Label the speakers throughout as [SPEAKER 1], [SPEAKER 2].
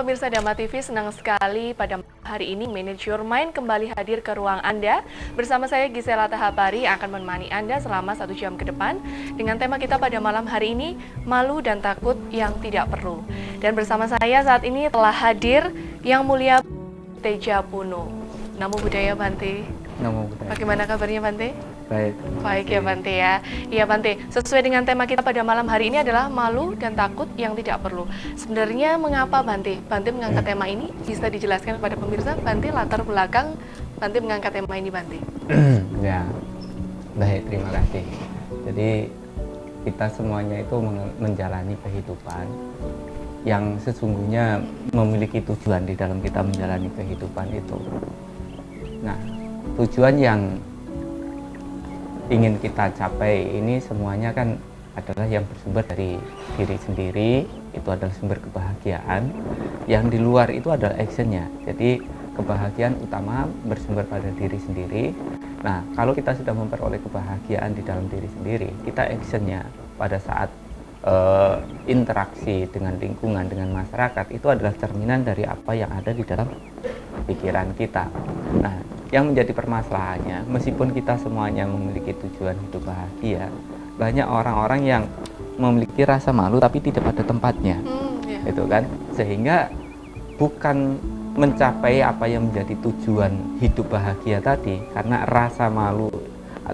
[SPEAKER 1] pemirsa Dhamma TV, senang sekali pada hari ini Manage Your Mind kembali hadir ke ruang Anda. Bersama saya Gisela Tahapari akan menemani Anda selama 1 jam ke depan dengan tema kita pada malam hari ini, malu dan takut yang tidak perlu. Dan bersama saya saat ini telah hadir Yang Mulia Teja Puno. Namo Buddhaya Bante.
[SPEAKER 2] Namo Buddhaya.
[SPEAKER 1] Bagaimana kabarnya Bante?
[SPEAKER 2] Baik.
[SPEAKER 1] Baik ya Bante ya. Iya Bante, sesuai dengan tema kita pada malam hari ini adalah malu dan takut yang tidak perlu. Sebenarnya mengapa Bante mengangkat tema ini? Bisa dijelaskan kepada pemirsa Bante latar belakang Bante mengangkat tema ini Bante?
[SPEAKER 2] Ya, baik, terima kasih. Jadi kita semuanya itu menjalani kehidupan yang sesungguhnya memiliki tujuan di dalam kita menjalani kehidupan itu. Nah, tujuan yang ingin kita capai ini semuanya kan adalah yang bersumber dari diri sendiri, itu adalah sumber kebahagiaan. Yang di luar itu adalah actionnya. Jadi kebahagiaan utama bersumber pada diri sendiri. Nah, kalau kita sudah memperoleh kebahagiaan di dalam diri sendiri, kita actionnya pada saat interaksi dengan lingkungan, dengan masyarakat, itu adalah cerminan dari apa yang ada di dalam pikiran kita. Nah, yang menjadi permasalahannya, meskipun kita semuanya memiliki tujuan hidup bahagia, banyak orang-orang yang memiliki rasa malu tapi tidak pada tempatnya, itu kan, sehingga bukan mencapai apa yang menjadi tujuan hidup bahagia tadi, karena rasa malu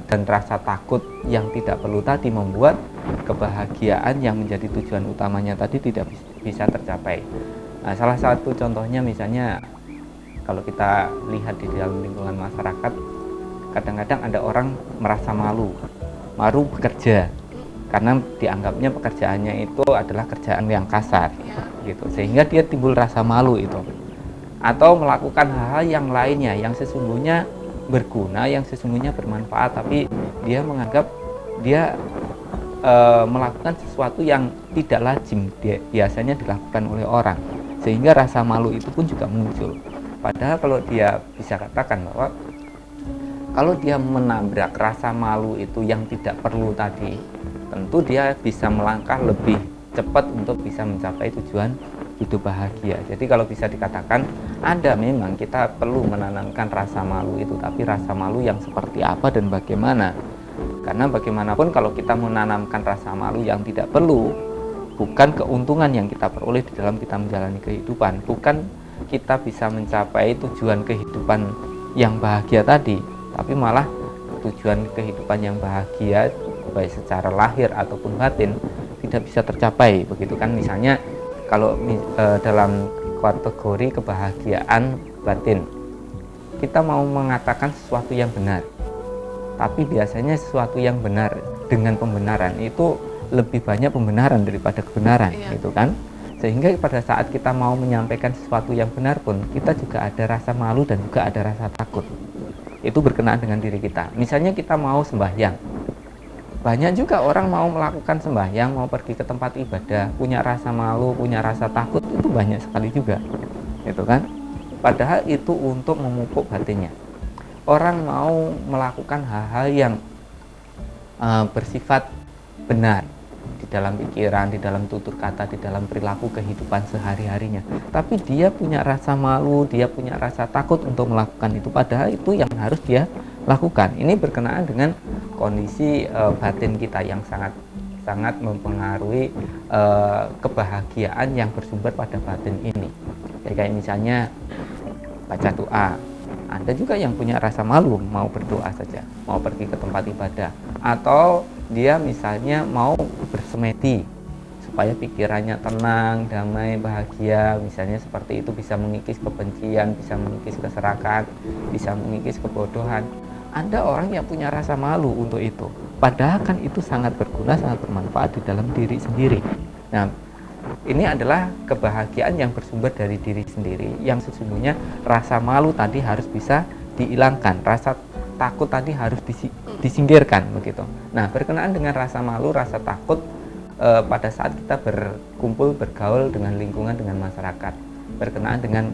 [SPEAKER 2] dan rasa takut yang tidak perlu tadi membuat kebahagiaan yang menjadi tujuan utamanya tadi tidak bisa tercapai. Nah, salah satu contohnya misalnya kalau kita lihat di dalam lingkungan masyarakat, kadang-kadang ada orang merasa malu bekerja karena dianggapnya pekerjaannya itu adalah kerjaan yang kasar, gitu, sehingga dia timbul rasa malu itu, atau melakukan hal-hal yang lainnya yang sesungguhnya berguna, yang sesungguhnya bermanfaat, tapi dia menganggap dia melakukan sesuatu yang tidak lazim biasanya dilakukan oleh orang, sehingga rasa malu itu pun juga muncul. Padahal kalau dia bisa katakan bahwa kalau dia menabrak rasa malu itu yang tidak perlu tadi, tentu dia bisa melangkah lebih cepat untuk bisa mencapai tujuan hidup bahagia. Jadi kalau bisa dikatakan, ada memang kita perlu menanamkan rasa malu itu, tapi rasa malu yang seperti apa dan bagaimana? Karena bagaimanapun kalau kita menanamkan rasa malu yang tidak perlu, bukan keuntungan yang kita peroleh di dalam kita menjalani kehidupan, bukan kita bisa mencapai tujuan kehidupan yang bahagia tadi, tapi malah tujuan kehidupan yang bahagia baik secara lahir ataupun batin tidak bisa tercapai, begitu kan. Misalnya kalau dalam kategori kebahagiaan batin, kita mau mengatakan sesuatu yang benar, tapi biasanya sesuatu yang benar dengan pembenaran itu lebih banyak pembenaran daripada kebenaran, gitu kan. Sehingga pada saat kita mau menyampaikan sesuatu yang benar pun, kita juga ada rasa malu dan juga ada rasa takut. Itu berkenaan dengan diri kita. Misalnya kita mau sembahyang, banyak juga orang mau melakukan sembahyang, mau pergi ke tempat ibadah, punya rasa malu, punya rasa takut, itu banyak sekali juga, gitu kan. Padahal itu untuk memupuk batinnya. Orang mau melakukan hal-hal yang bersifat benar di dalam pikiran, di dalam tutur kata, di dalam perilaku kehidupan sehari-harinya, tapi dia punya rasa malu, dia punya rasa takut untuk melakukan itu, padahal itu yang harus dia lakukan. Ini berkenaan dengan kondisi batin kita yang sangat mempengaruhi kebahagiaan yang bersumber pada batin ini. Kayak misalnya baca doa, ada juga yang punya rasa malu mau berdoa saja, mau pergi ke tempat ibadah, atau dia misalnya mau bersemedi supaya pikirannya tenang, damai, bahagia, misalnya seperti itu, bisa mengikis kebencian, bisa mengikis keserakahan, bisa mengikis kebodohan. Ada orang yang punya rasa malu untuk itu, padahal kan itu sangat berguna, sangat bermanfaat di dalam diri sendiri. Nah, ini adalah kebahagiaan yang bersumber dari diri sendiri, yang sesungguhnya rasa malu tadi harus bisa dihilangkan, rasa takut tadi harus disingkirkan, begitu. Nah, berkenaan dengan rasa malu, rasa takut pada saat kita berkumpul, bergaul dengan lingkungan, dengan masyarakat, berkenaan dengan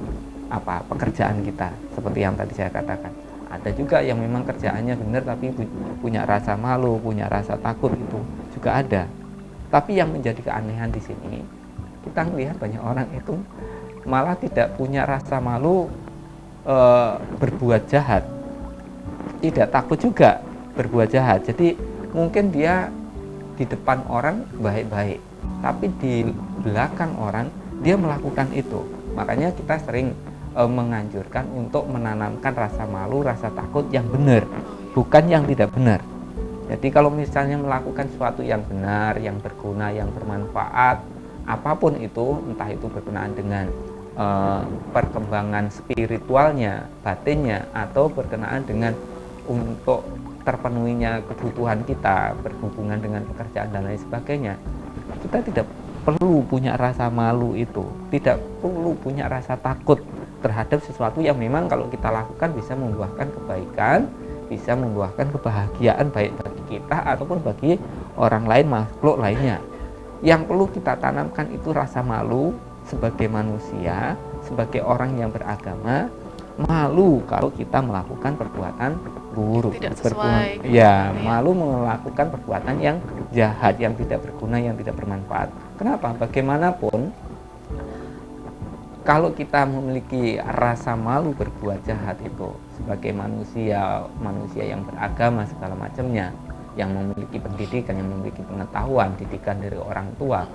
[SPEAKER 2] pekerjaan kita, seperti yang tadi saya katakan. Ada juga yang memang kerjaannya benar tapi punya rasa malu, punya rasa takut, itu juga ada. Tapi yang menjadi keanehan di sini, kita melihat banyak orang itu malah tidak punya rasa malu berbuat jahat, tidak takut juga berbuat jahat. Jadi mungkin dia di depan orang baik-baik, tapi di belakang orang dia melakukan itu. Makanya kita sering menganjurkan untuk menanamkan rasa malu, rasa takut yang benar, bukan yang tidak benar. Jadi kalau misalnya melakukan sesuatu yang benar, yang berguna, yang bermanfaat, apapun itu, entah itu berkenaan dengan perkembangan spiritualnya, batinnya, atau berkenaan dengan untuk terpenuhinya kebutuhan kita, berhubungan dengan pekerjaan dan lain sebagainya, kita tidak perlu punya rasa malu itu, tidak perlu punya rasa takut terhadap sesuatu yang memang kalau kita lakukan bisa membuahkan kebaikan, bisa membuahkan kebahagiaan baik bagi kita ataupun bagi orang lain, makhluk lainnya. Yang perlu kita tanamkan itu rasa malu sebagai manusia, sebagai orang yang beragama, malu kalau kita melakukan perbuatan buruk,
[SPEAKER 1] tidak sesuai,
[SPEAKER 2] malu melakukan perbuatan yang jahat, yang tidak berguna, yang tidak bermanfaat. Kenapa? Bagaimanapun kalau kita memiliki rasa malu berbuat jahat itu sebagai manusia yang beragama segala macamnya, yang memiliki pendidikan, yang memiliki pengetahuan, didikan dari orang tua,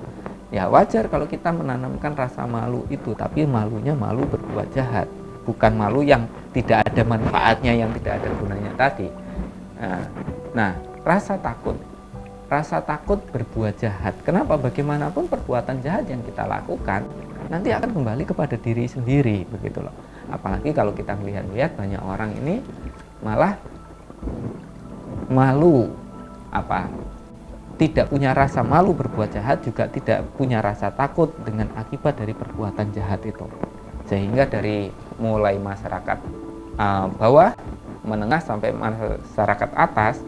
[SPEAKER 2] ya wajar kalau kita menanamkan rasa malu itu, tapi malunya malu berbuat jahat, bukan malu yang tidak ada manfaatnya, yang tidak ada gunanya tadi. Nah, rasa takut berbuat jahat. Kenapa? Bagaimanapun perbuatan jahat yang kita lakukan nanti akan kembali kepada diri sendiri, begitu loh. Apalagi kalau kita melihat banyak orang ini malah malu, tidak punya rasa malu berbuat jahat, juga tidak punya rasa takut dengan akibat dari perbuatan jahat itu. Sehingga dari mulai masyarakat bawah, menengah sampai masyarakat atas,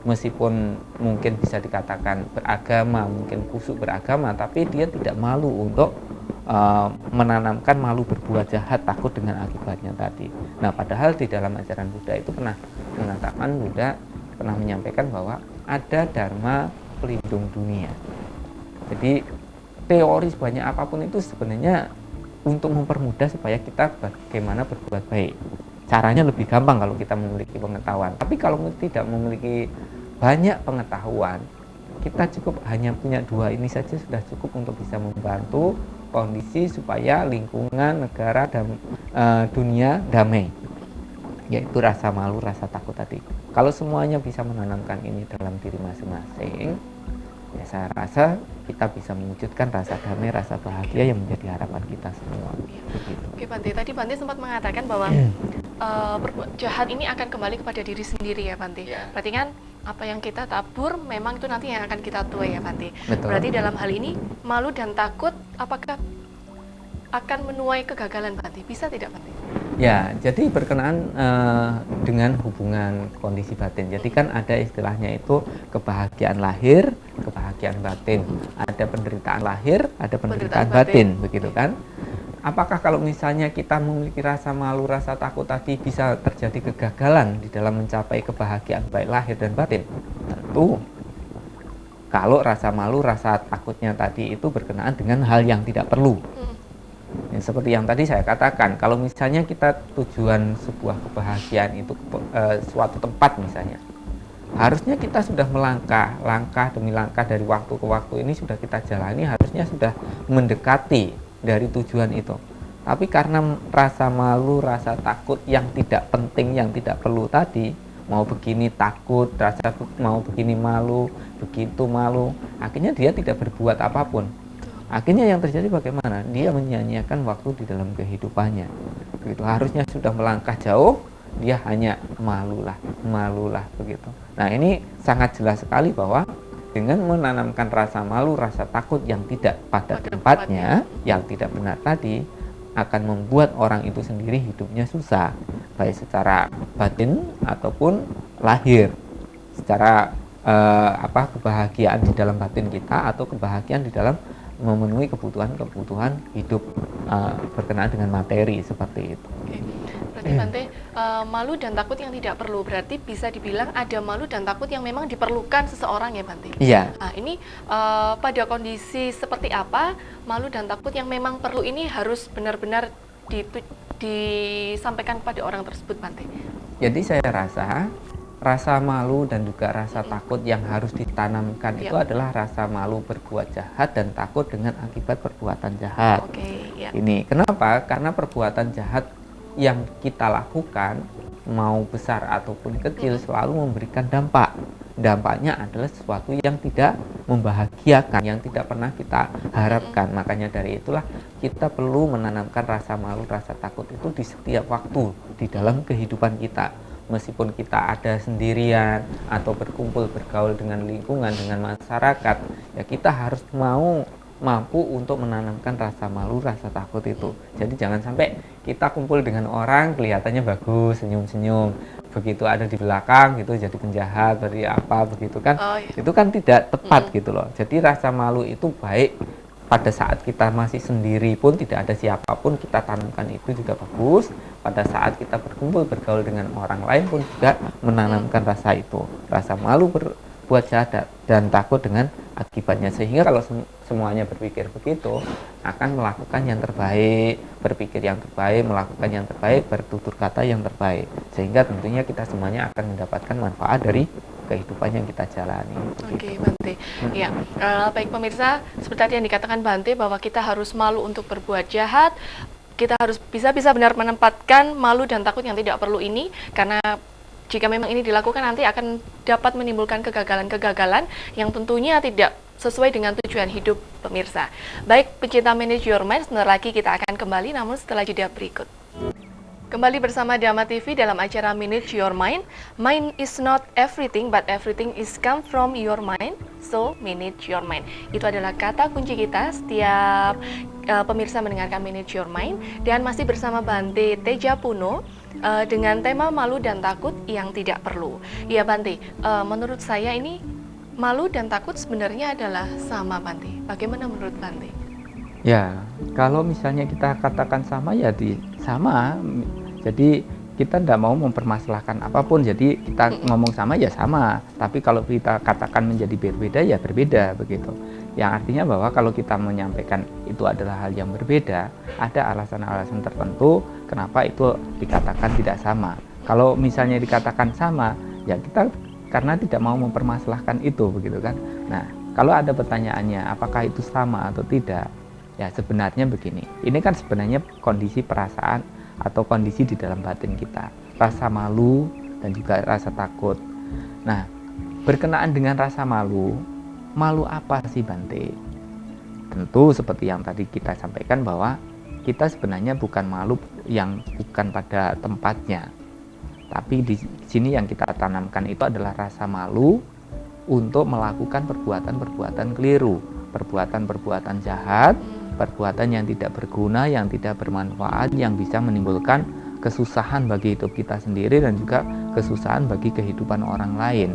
[SPEAKER 2] meskipun mungkin bisa dikatakan beragama, mungkin kusuk beragama, tapi dia tidak malu untuk menanamkan malu berbuat jahat, takut dengan akibatnya tadi. Nah, padahal di dalam ajaran Buddha itu pernah mengatakan, Buddha pernah menyampaikan bahwa ada dharma pelindung dunia. Jadi teori sebanyak apapun itu sebenarnya untuk mempermudah supaya kita bagaimana berbuat baik. Caranya lebih gampang kalau kita memiliki pengetahuan. Tapi kalau tidak memiliki banyak pengetahuan, kita cukup hanya punya 2 ini saja sudah cukup untuk bisa membantu kondisi supaya lingkungan, negara, dan dunia damai. Yaitu rasa malu, rasa takut tadi. Kalau semuanya bisa menanamkan ini dalam diri masing-masing, ya saya rasa kita bisa mewujudkan rasa damai, rasa bahagia yang menjadi harapan kita semua. Begitu.
[SPEAKER 1] Oke, Bante. Tadi Bante sempat mengatakan bahwa jahat ini akan kembali kepada diri sendiri ya, Bante.
[SPEAKER 2] Ya.
[SPEAKER 1] Berarti kan apa yang kita tabur memang itu nanti yang akan kita tuai ya, Bante.
[SPEAKER 2] Betul.
[SPEAKER 1] Berarti dalam hal ini malu dan takut apakah akan menuai kegagalan, Bante? Bisa tidak, Bante?
[SPEAKER 2] Ya, jadi berkenaan dengan hubungan kondisi batin. Jadi kan ada istilahnya itu kebahagiaan lahir, kebahagiaan batin. Ada penderitaan lahir, ada penderitaan batin, begitu kan? Apakah kalau misalnya kita memiliki rasa malu, rasa takut tadi bisa terjadi kegagalan di dalam mencapai kebahagiaan baik lahir dan batin? Tentu. Kalau rasa malu, rasa takutnya tadi itu berkenaan dengan hal yang tidak perlu. Ya, seperti yang tadi saya katakan, kalau misalnya kita tujuan sebuah kebahagiaan itu suatu tempat misalnya, harusnya kita sudah melangkah, langkah demi langkah dari waktu ke waktu ini sudah kita jalani, harusnya sudah mendekati dari tujuan itu. Tapi karena rasa malu, rasa takut yang tidak penting, yang tidak perlu tadi, mau begini takut, rasa mau begini malu, begitu malu, akhirnya dia tidak berbuat apapun. Akhirnya yang terjadi bagaimana? Dia menyia-nyiakan waktu di dalam kehidupannya. Begitu. Harusnya sudah melangkah jauh, dia hanya malulah begitu. Nah, ini sangat jelas sekali bahwa dengan menanamkan rasa malu, rasa takut yang tidak pada tempatnya, yang tidak benar tadi, akan membuat orang itu sendiri hidupnya susah, baik secara batin ataupun lahir, secara kebahagiaan di dalam batin kita atau kebahagiaan di dalam memenuhi kebutuhan hidup berkenaan dengan materi seperti itu.
[SPEAKER 1] Oke. Berarti Bante malu dan takut yang tidak perlu, berarti bisa dibilang ada malu dan takut yang memang diperlukan seseorang ya Bante?
[SPEAKER 2] Iya.
[SPEAKER 1] Nah, ini pada kondisi seperti apa malu dan takut yang memang perlu ini harus benar-benar disampaikan kepada orang tersebut, Bante?
[SPEAKER 2] Jadi saya rasa malu dan juga rasa takut yang harus ditanamkan itu adalah rasa malu berbuat jahat dan takut dengan akibat perbuatan jahat. Ini kenapa? Karena perbuatan jahat yang kita lakukan, mau besar ataupun kecil, selalu memberikan dampak. Dampaknya adalah sesuatu yang tidak membahagiakan, yang tidak pernah kita harapkan. Makanya dari itulah kita perlu menanamkan rasa malu, rasa takut itu di setiap waktu di dalam kehidupan kita. Meskipun kita ada sendirian atau berkumpul bergaul dengan lingkungan, dengan masyarakat, ya kita harus mampu untuk menanamkan rasa malu, rasa takut itu. Jadi jangan sampai kita kumpul dengan orang kelihatannya bagus, senyum-senyum, begitu ada di belakang gitu jadi penjahat, jadi apa begitu kan. Itu kan tidak tepat gitu loh. Jadi rasa malu itu baik pada saat kita masih sendiri pun, tidak ada siapapun, kita tanamkan itu juga bagus. Pada saat kita berkumpul bergaul dengan orang lain pun juga menanamkan rasa itu, rasa malu berbuat jahat dan takut dengan akibatnya. Sehingga kalau semuanya berpikir begitu, akan melakukan yang terbaik, berpikir yang terbaik, melakukan yang terbaik, bertutur kata yang terbaik. Sehingga tentunya kita semuanya akan mendapatkan manfaat dari kehidupan yang kita jalani.
[SPEAKER 1] Oke, Bante. Ya, baik pemirsa, seperti tadi yang dikatakan Bante bahwa kita harus malu untuk berbuat jahat. Kita harus bisa benar menempatkan malu dan takut yang tidak perlu ini, karena jika memang ini dilakukan nanti akan dapat menimbulkan kegagalan-kegagalan yang tentunya tidak sesuai dengan tujuan hidup pemirsa. Baik, pecinta Manage Your Mind, sebentar lagi kita akan kembali namun setelah jeda berikut. Kembali bersama Dhamma TV dalam acara Manage Your Mind. Mind is not everything, but everything is come from your mind. So, manage your mind. Itu adalah kata kunci kita setiap pemirsa mendengarkan Manage Your Mind. Dan masih bersama Bante Tejapuno dengan tema malu dan takut yang tidak perlu. Ya Bante, menurut saya ini malu dan takut sebenarnya adalah sama, Bante. Bagaimana menurut Bante?
[SPEAKER 2] Ya, kalau misalnya kita katakan sama ya sama. Jadi kita tidak mau mempermasalahkan apapun. Jadi kita ngomong sama ya sama. Tapi kalau kita katakan menjadi berbeda ya berbeda begitu. Yang artinya bahwa kalau kita menyampaikan itu adalah hal yang berbeda, ada alasan-alasan tertentu kenapa itu dikatakan tidak sama. Kalau misalnya dikatakan sama, ya kita karena tidak mau mempermasalahkan itu begitu kan. Nah, kalau ada pertanyaannya apakah itu sama atau tidak? Ya sebenarnya begini, ini kan sebenarnya kondisi perasaan atau kondisi di dalam batin kita, rasa malu dan juga rasa takut. Nah, berkenaan dengan rasa malu apa sih Bante? Tentu seperti yang tadi kita sampaikan bahwa kita sebenarnya bukan malu yang bukan pada tempatnya, tapi di sini yang kita tanamkan itu adalah rasa malu untuk melakukan perbuatan-perbuatan keliru, perbuatan-perbuatan jahat, perbuatan yang tidak berguna, yang tidak bermanfaat, yang bisa menimbulkan kesusahan bagi hidup kita sendiri dan juga kesusahan bagi kehidupan orang lain.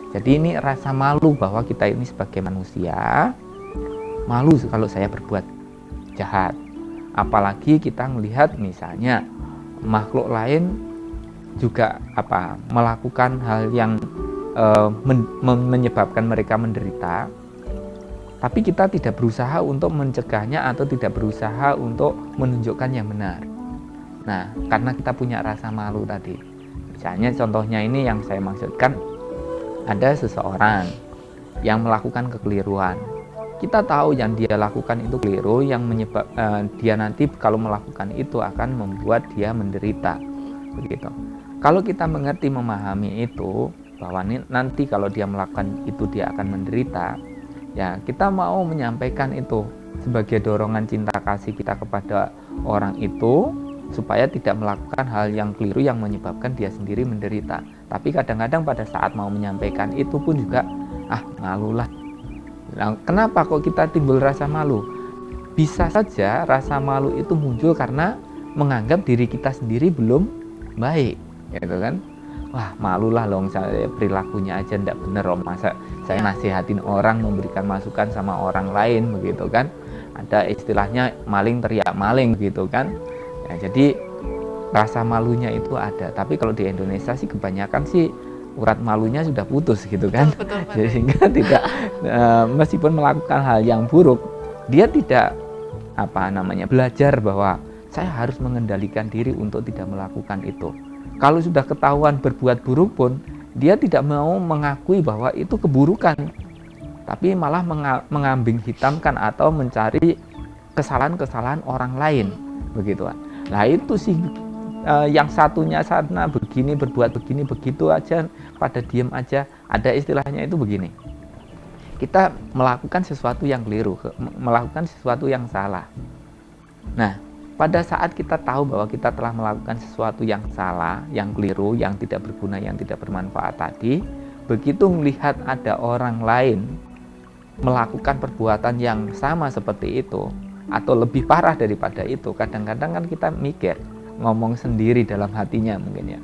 [SPEAKER 2] Jadi ini rasa malu bahwa kita ini sebagai manusia, malu kalau saya berbuat jahat. Apalagi kita melihat misalnya makhluk lain juga melakukan hal yang menyebabkan mereka menderita. Tapi kita tidak berusaha untuk mencegahnya atau tidak berusaha untuk menunjukkan yang benar. Nah, karena kita punya rasa malu tadi. Misalnya contohnya ini yang saya maksudkan, ada seseorang yang melakukan kekeliruan. Kita tahu yang dia lakukan itu keliru, yang dia nanti kalau melakukan itu akan membuat dia menderita. Begitu. Kalau kita mengerti, memahami itu, bahwa nanti kalau dia melakukan itu dia akan menderita, ya kita mau menyampaikan itu sebagai dorongan cinta kasih kita kepada orang itu supaya tidak melakukan hal yang keliru yang menyebabkan dia sendiri menderita. Tapi kadang-kadang pada saat mau menyampaikan itu pun juga malulah. Nah, kenapa kok kita timbul rasa malu? Bisa saja rasa malu itu muncul karena menganggap diri kita sendiri belum baik, gitu kan? Wah, malulah loh, saya perilakunya aja tidak benar, masa saya nasihatin orang, memberikan masukan sama orang lain begitu kan. Ada istilahnya maling teriak maling gitu kan. Ya, jadi rasa malunya itu ada. Tapi kalau di Indonesia sih kebanyakan sih urat malunya sudah putus gitu kan.
[SPEAKER 1] Betul,
[SPEAKER 2] Jadi sehingga tidak meskipun melakukan hal yang buruk, dia tidak belajar bahwa saya harus mengendalikan diri untuk tidak melakukan itu. Kalau sudah ketahuan berbuat buruk pun, dia tidak mau mengakui bahwa itu keburukan, tapi malah mengambing hitamkan atau mencari kesalahan-kesalahan orang lain, begitu kan. Nah itu sih yang satunya sana begini, berbuat begini, begitu aja, pada diem aja. Ada istilahnya itu begini, kita melakukan sesuatu yang keliru, melakukan sesuatu yang salah. Nah, pada saat kita tahu bahwa kita telah melakukan sesuatu yang salah, yang keliru, yang tidak berguna, yang tidak bermanfaat tadi, begitu melihat ada orang lain melakukan perbuatan yang sama seperti itu, atau lebih parah daripada itu, kadang-kadang kan kita mikir, ngomong sendiri dalam hatinya mungkin ya,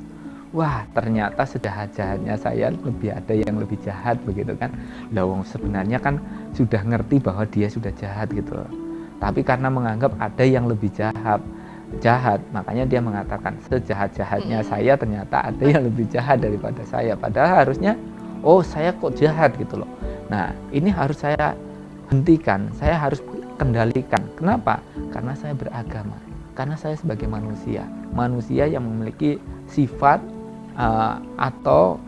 [SPEAKER 2] wah ternyata sejahat-jahatnya saya lebih ada yang lebih jahat, begitu kan. Lawang sebenarnya kan sudah ngerti bahwa dia sudah jahat gitu, tapi karena menganggap ada yang lebih jahat, makanya dia mengatakan sejahat-jahatnya saya ternyata ada yang lebih jahat daripada saya, padahal harusnya oh saya kok jahat gitu loh. Nah ini harus saya hentikan, saya harus kendalikan. Kenapa? Karena saya beragama, karena saya sebagai manusia yang memiliki sifat atau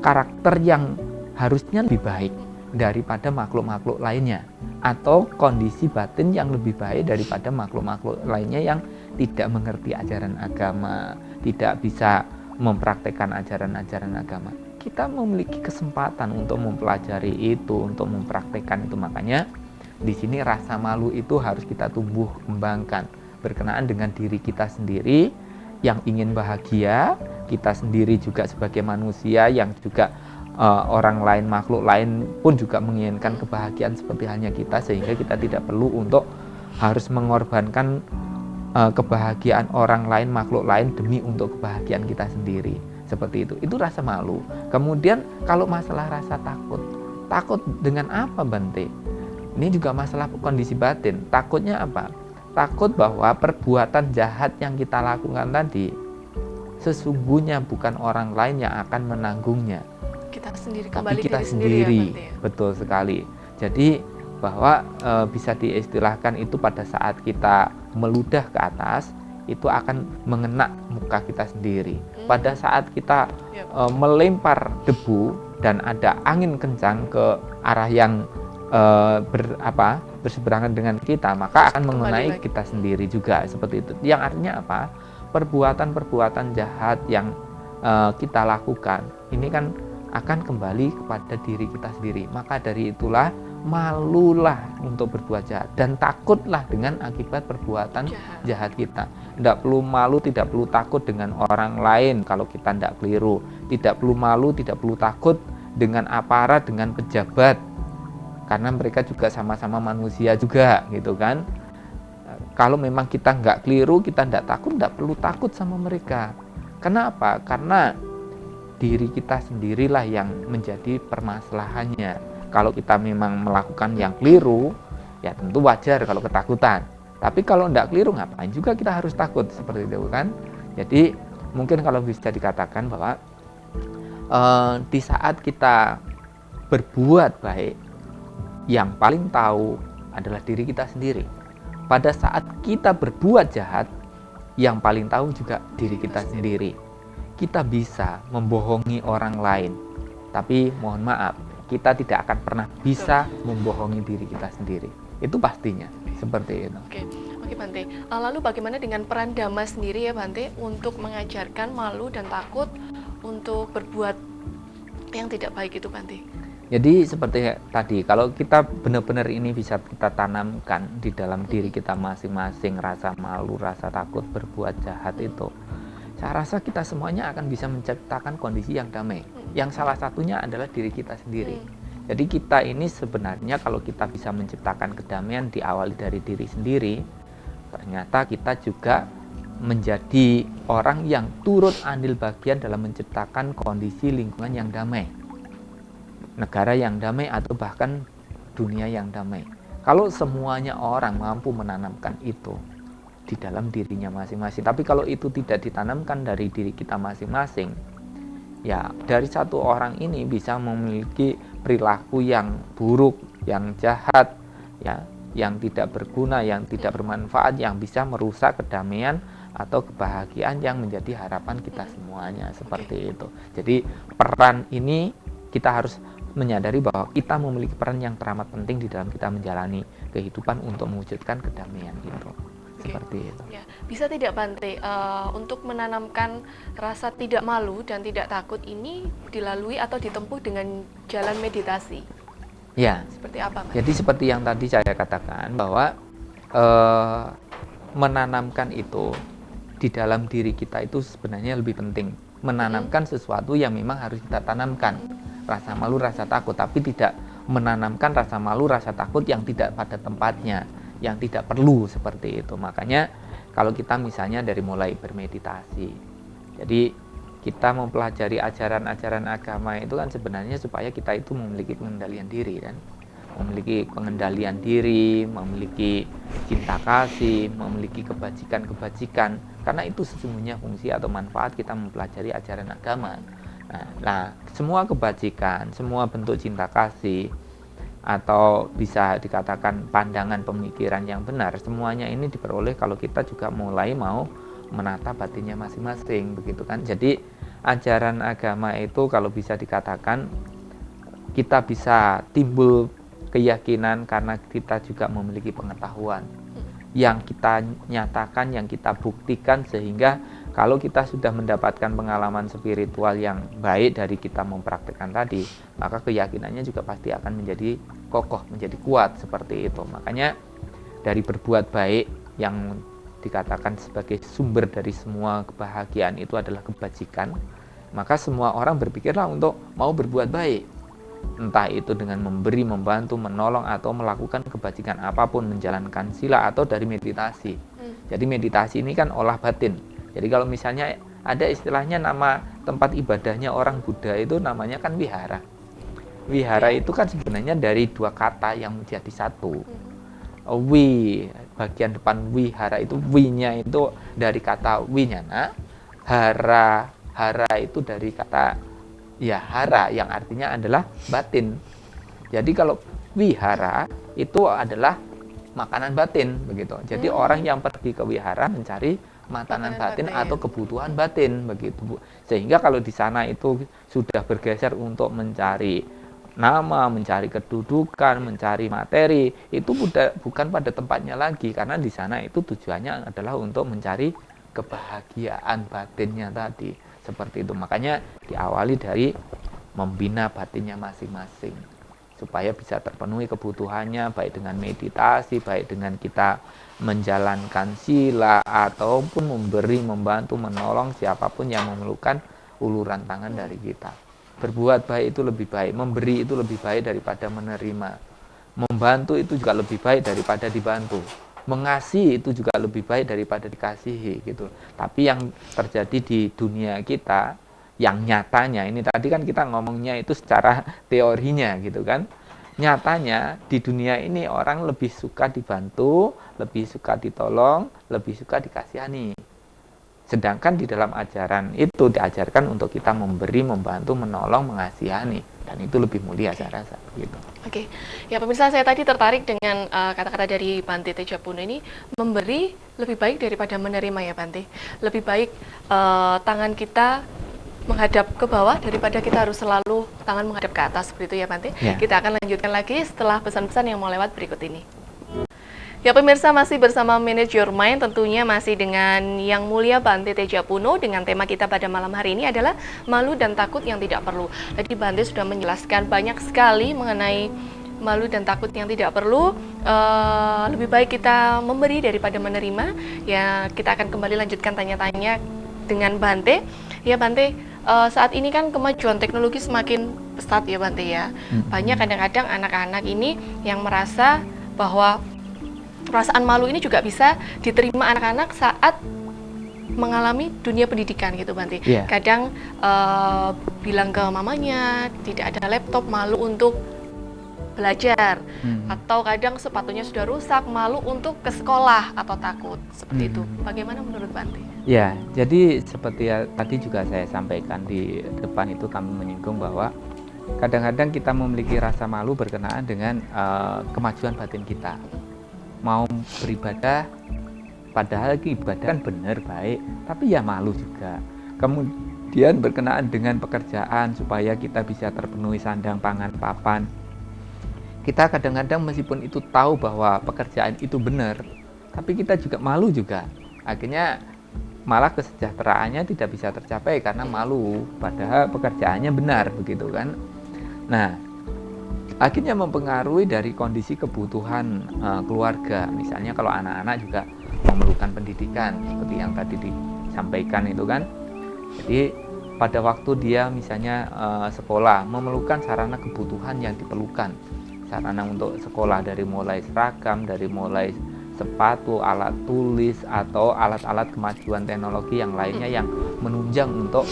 [SPEAKER 2] karakter yang harusnya lebih baik daripada makhluk-makhluk lainnya, atau kondisi batin yang lebih baik daripada makhluk-makhluk lainnya yang tidak mengerti ajaran agama, tidak bisa mempraktekkan ajaran-ajaran agama. Kita memiliki kesempatan untuk mempelajari itu, untuk mempraktekkan itu. Makanya di sini rasa malu itu harus kita tumbuh kembangkan berkenaan dengan diri kita sendiri yang ingin bahagia, kita sendiri juga sebagai manusia yang juga orang lain, makhluk lain pun juga menginginkan kebahagiaan seperti halnya kita, sehingga kita tidak perlu untuk harus mengorbankan kebahagiaan orang lain, makhluk lain demi untuk kebahagiaan kita sendiri. Seperti itu rasa malu. Kemudian kalau masalah rasa takut dengan apa Bante? Ini juga masalah kondisi batin. Takutnya apa? Takut bahwa perbuatan jahat yang kita lakukan tadi sesungguhnya bukan orang lain yang akan menanggungnya,
[SPEAKER 1] kita sendiri,
[SPEAKER 2] tapi
[SPEAKER 1] kembali
[SPEAKER 2] kita
[SPEAKER 1] diri
[SPEAKER 2] sendiri.
[SPEAKER 1] Ya,
[SPEAKER 2] Betul sekali. Jadi bahwa bisa diistilahkan itu pada saat kita meludah ke atas, itu akan mengena muka kita sendiri. Pada saat kita melempar debu dan ada angin kencang ke arah yang berseberangan dengan kita, maka akan mengenai kita sendiri juga, seperti itu. Yang artinya apa? Perbuatan-perbuatan jahat yang kita lakukan ini kan akan kembali kepada diri kita sendiri. Maka dari itulah malulah untuk berbuat jahat dan takutlah dengan akibat perbuatan jahat kita. Tidak perlu malu, tidak perlu takut dengan orang lain kalau kita tidak keliru. Tidak perlu malu, tidak perlu takut dengan aparat, dengan pejabat, karena mereka juga sama-sama manusia juga, gitu kan. Kalau memang kita nggak keliru, kita tidak takut, tidak perlu takut sama mereka. Kenapa? Karena diri kita sendirilah yang menjadi permasalahannya. Kalau kita memang melakukan yang keliru, ya tentu wajar kalau ketakutan. Tapi kalau tidak keliru, ngapain juga kita harus takut, seperti itu kan. Jadi mungkin kalau bisa dikatakan bahwa di saat kita berbuat baik, yang paling tahu adalah diri kita sendiri. Pada saat kita berbuat jahat, yang paling tahu juga diri kita sendiri. Kita bisa membohongi orang lain, tapi mohon maaf, kita tidak akan pernah bisa membohongi diri kita sendiri. Itu pastinya, seperti itu.
[SPEAKER 1] Oke Bante. Lalu bagaimana dengan peran Dhamma sendiri ya Bante, untuk mengajarkan malu dan takut untuk berbuat yang tidak baik itu Bante?
[SPEAKER 2] Jadi seperti tadi, kalau kita benar-benar ini bisa kita tanamkan di dalam diri kita masing-masing, rasa malu, rasa takut berbuat jahat itu, saya rasa kita semuanya akan bisa menciptakan kondisi yang damai. Yang salah satunya adalah diri kita sendiri. Jadi kita ini sebenarnya kalau kita bisa menciptakan kedamaian diawali dari diri sendiri, ternyata kita juga menjadi orang yang turut andil bagian dalam menciptakan kondisi lingkungan yang damai, negara yang damai, atau bahkan dunia yang damai. Kalau semuanya orang mampu menanamkan itu,
[SPEAKER 3] di dalam dirinya masing-masing. Tapi kalau itu tidak ditanamkan dari diri kita masing-masing, ya dari satu orang ini bisa memiliki perilaku yang buruk, yang jahat, ya, yang tidak berguna, yang tidak bermanfaat, yang bisa merusak kedamaian atau kebahagiaan yang menjadi harapan kita semuanya, seperti itu. Jadi peran ini kita harus menyadari bahwa kita memiliki peran yang teramat penting di dalam kita menjalani kehidupan untuk mewujudkan kedamaian itu. Seperti itu.
[SPEAKER 1] Ya, bisa tidak Bante untuk menanamkan rasa tidak malu dan tidak takut ini dilalui atau ditempuh dengan jalan meditasi?
[SPEAKER 3] Ya.
[SPEAKER 1] Seperti apa, Bante?
[SPEAKER 3] Jadi seperti yang tadi saya katakan bahwa menanamkan itu di dalam diri kita itu sebenarnya lebih penting. Menanamkan sesuatu yang memang harus kita tanamkan. Rasa malu, rasa takut, tapi tidak menanamkan rasa malu, rasa takut yang tidak pada tempatnya, yang tidak perlu, seperti itu. Makanya kalau kita misalnya dari mulai bermeditasi, jadi kita mempelajari ajaran-ajaran agama itu kan sebenarnya supaya kita itu memiliki pengendalian diri kan, memiliki pengendalian diri, memiliki cinta kasih, memiliki kebajikan-kebajikan, karena itu sesungguhnya fungsi atau manfaat kita mempelajari ajaran agama. Nah, semua kebajikan, semua bentuk cinta kasih, atau bisa dikatakan pandangan pemikiran yang benar, semuanya ini diperoleh kalau kita juga mulai mau menata batinnya masing-masing, begitu kan. Jadi ajaran agama itu kalau bisa dikatakan kita bisa timbul keyakinan karena kita juga memiliki pengetahuan yang kita nyatakan, yang kita buktikan, sehingga kalau kita sudah mendapatkan pengalaman spiritual yang baik dari kita mempraktikkan tadi, maka keyakinannya juga pasti akan menjadi kokoh, menjadi kuat, seperti itu. Makanya dari berbuat baik yang dikatakan sebagai sumber dari semua kebahagiaan itu adalah kebajikan, maka semua orang berpikirlah untuk mau berbuat baik. Entah itu dengan memberi, membantu, menolong, atau melakukan kebajikan apapun, menjalankan sila atau dari meditasi. Jadi meditasi ini kan olah batin. Jadi kalau misalnya ada istilahnya nama tempat ibadahnya orang Buddha itu namanya kan wihara. Wihara itu kan sebenarnya dari dua kata yang menjadi satu. Wi, bagian depan wihara itu, wi-nya itu dari kata winyana, hara itu dari kata ya hara yang artinya adalah batin. Jadi kalau wihara itu adalah makanan batin, begitu. Jadi orang yang pergi ke wihara mencari makanan batin atau kebutuhan batin, begitu. Sehingga kalau di sana itu sudah bergeser untuk mencari nama, mencari kedudukan, mencari materi, itu bukan pada tempatnya lagi, karena di sana itu tujuannya adalah untuk mencari kebahagiaan batinnya tadi, seperti itu. Makanya diawali dari membina batinnya masing-masing supaya bisa terpenuhi kebutuhannya, baik dengan meditasi, baik dengan kita menjalankan sila, ataupun memberi, membantu, menolong siapapun yang memerlukan uluran tangan dari kita. Berbuat baik itu lebih baik, memberi itu lebih baik daripada menerima, membantu itu juga lebih baik daripada dibantu, mengasihi itu juga lebih baik daripada dikasihi, gitu. Tapi yang terjadi di dunia kita yang nyatanya ini, tadi kan kita ngomongnya itu secara teorinya, gitu kan. Nyatanya di dunia ini orang lebih suka dibantu, lebih suka ditolong, lebih suka dikasihani. Sedangkan di dalam ajaran itu diajarkan untuk kita memberi, membantu, menolong, mengasihani, dan itu lebih mulia saya rasa, gitu.
[SPEAKER 1] Oke, ya pemirsa, saya tadi tertarik dengan kata-kata dari Bante Tejapuno ini, memberi lebih baik daripada menerima, ya Bante. Lebih baik tangan kita menghadap ke bawah daripada kita harus selalu tangan menghadap ke atas, seperti itu ya Bante.
[SPEAKER 3] Ya.
[SPEAKER 1] Kita akan lanjutkan lagi setelah pesan-pesan yang mau lewat berikut ini. Ya pemirsa, masih bersama Manage Your Mind, tentunya masih dengan Yang Mulia Bante Tejapuno, dengan tema kita pada malam hari ini adalah malu dan takut yang tidak perlu. Tadi Bante sudah menjelaskan banyak sekali mengenai malu dan takut yang tidak perlu. Lebih baik kita memberi daripada menerima. Ya, kita akan kembali lanjutkan tanya-tanya dengan Bante. Ya Bante, saat ini kan kemajuan teknologi semakin pesat ya Bante ya. Banyak kadang-kadang anak-anak ini yang merasa bahwa perasaan malu ini juga bisa diterima anak-anak saat mengalami dunia pendidikan gitu Bante.
[SPEAKER 3] Yeah.
[SPEAKER 1] Kadang bilang ke mamanya tidak ada laptop, malu untuk belajar, atau kadang sepatunya sudah rusak, malu untuk ke sekolah atau takut seperti itu. Bagaimana menurut Bante?
[SPEAKER 2] Ya, jadi seperti tadi juga saya sampaikan di depan itu, kami menyinggung bahwa kadang-kadang kita memiliki rasa malu berkenaan dengan kemajuan batin kita. Mau beribadah, padahal ibadah kan benar, baik, tapi ya malu juga. Kemudian berkenaan dengan pekerjaan supaya kita bisa terpenuhi sandang, pangan, papan. Kita kadang-kadang meskipun itu tahu bahwa pekerjaan itu benar, tapi kita juga malu juga. Akhirnya malah kesejahteraannya tidak bisa tercapai karena malu, padahal pekerjaannya benar, begitu kan. Nah, akhirnya mempengaruhi dari kondisi kebutuhan keluarga. Misalnya kalau anak-anak juga memerlukan pendidikan, seperti yang tadi disampaikan itu kan. Jadi pada waktu dia misalnya sekolah, memerlukan sarana kebutuhan yang diperlukan. Sarana untuk sekolah dari mulai seragam, dari mulai sepatu, alat tulis, atau alat-alat kemajuan teknologi yang lainnya yang menunjang untuk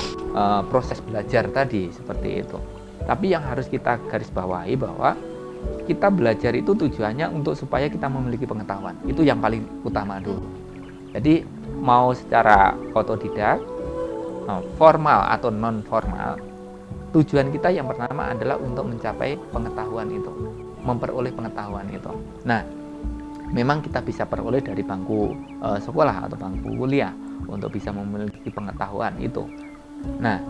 [SPEAKER 2] proses belajar tadi, seperti itu. Tapi yang harus kita garis bawahi bahwa kita belajar itu tujuannya untuk supaya kita memiliki pengetahuan. Itu yang paling utama dulu. Jadi mau secara otodidak, formal atau non formal, tujuan kita yang pertama adalah untuk mencapai pengetahuan itu, memperoleh pengetahuan itu. Nah, memang kita bisa peroleh dari bangku sekolah atau bangku kuliah untuk bisa memiliki pengetahuan itu. Nah,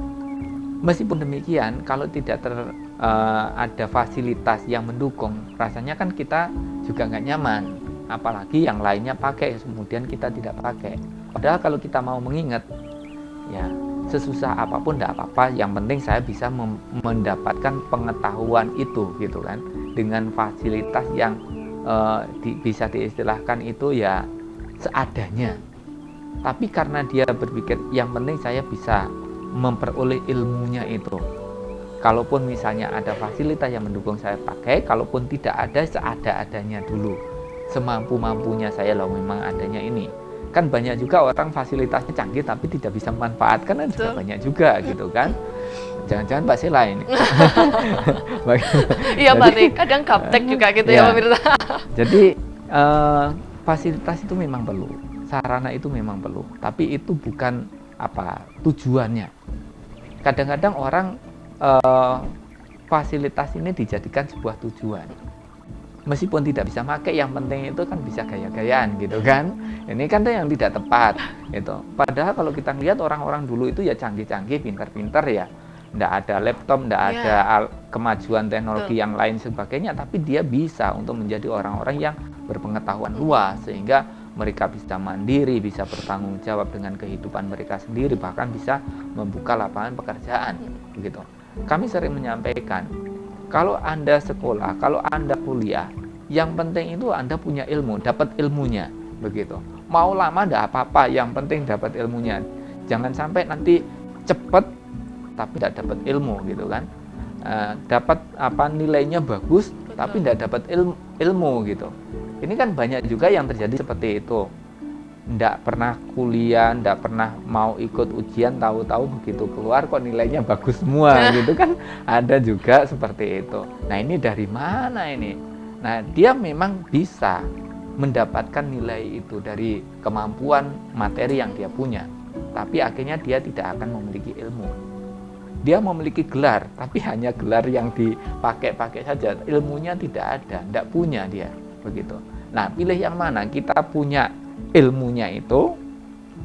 [SPEAKER 2] meskipun demikian, kalau tidak ada fasilitas yang mendukung, rasanya kan kita juga nggak nyaman. Apalagi yang lainnya pakai, kemudian kita tidak pakai. Padahal kalau kita mau mengingat, ya sesusah apapun tidak apa-apa, yang penting saya bisa mendapatkan pengetahuan itu, gitu kan, dengan fasilitas yang bisa diistilahkan itu ya seadanya. Tapi karena dia berpikir yang penting saya bisa memperoleh ilmunya itu, kalaupun misalnya ada fasilitas yang mendukung saya pakai, kalaupun tidak ada, seada-adanya dulu, semampu-mampunya saya loh memang adanya ini. Kan banyak juga orang fasilitasnya canggih tapi tidak bisa memanfaatkan, kan juga banyak juga, gitu kan. Jangan-jangan Mbak Sela ini.
[SPEAKER 1] Iya Pak Rik, kadang gaptek juga gitu ya pemirsa.
[SPEAKER 2] Jadi fasilitas itu memang perlu, sarana itu memang perlu, tapi itu bukan tujuannya. Kadang-kadang orang fasilitas ini dijadikan sebuah tujuan. Meskipun tidak bisa pakai, yang penting itu kan bisa gaya-gayaan, gitu kan. Ini kan yang tidak tepat itu. Padahal kalau kita lihat orang-orang dulu itu ya canggih-canggih, pintar-pintar ya. Nggak ada laptop, nggak ada kemajuan teknologi yang lain sebagainya, tapi dia bisa untuk menjadi orang-orang yang berpengetahuan luas, sehingga mereka bisa mandiri, bisa bertanggung jawab dengan kehidupan mereka sendiri, bahkan bisa membuka lapangan pekerjaan, begitu. Kami sering menyampaikan, kalau Anda sekolah, kalau Anda kuliah, yang penting itu Anda punya ilmu, dapat ilmunya, begitu. Mau lama enggak apa-apa, yang penting dapat ilmunya. Jangan sampai nanti cepat tapi tidak dapat ilmu, gitu kan. Dapat nilainya bagus, tapi tidak dapat ilmu, gitu. Ini kan banyak juga yang terjadi seperti itu. Nggak pernah kuliah, nggak pernah mau ikut ujian, tahu-tahu begitu keluar kok nilainya bagus semua, gitu kan. Ada juga seperti itu. Nah, ini dari mana ini? Nah, dia memang bisa mendapatkan nilai itu dari kemampuan materi yang dia punya, tapi akhirnya dia tidak akan memiliki ilmu. Dia memiliki gelar, tapi hanya gelar yang dipakai-pakai saja, ilmunya tidak ada, tidak punya dia, begitu. Nah, pilih yang mana? Kita punya ilmunya itu,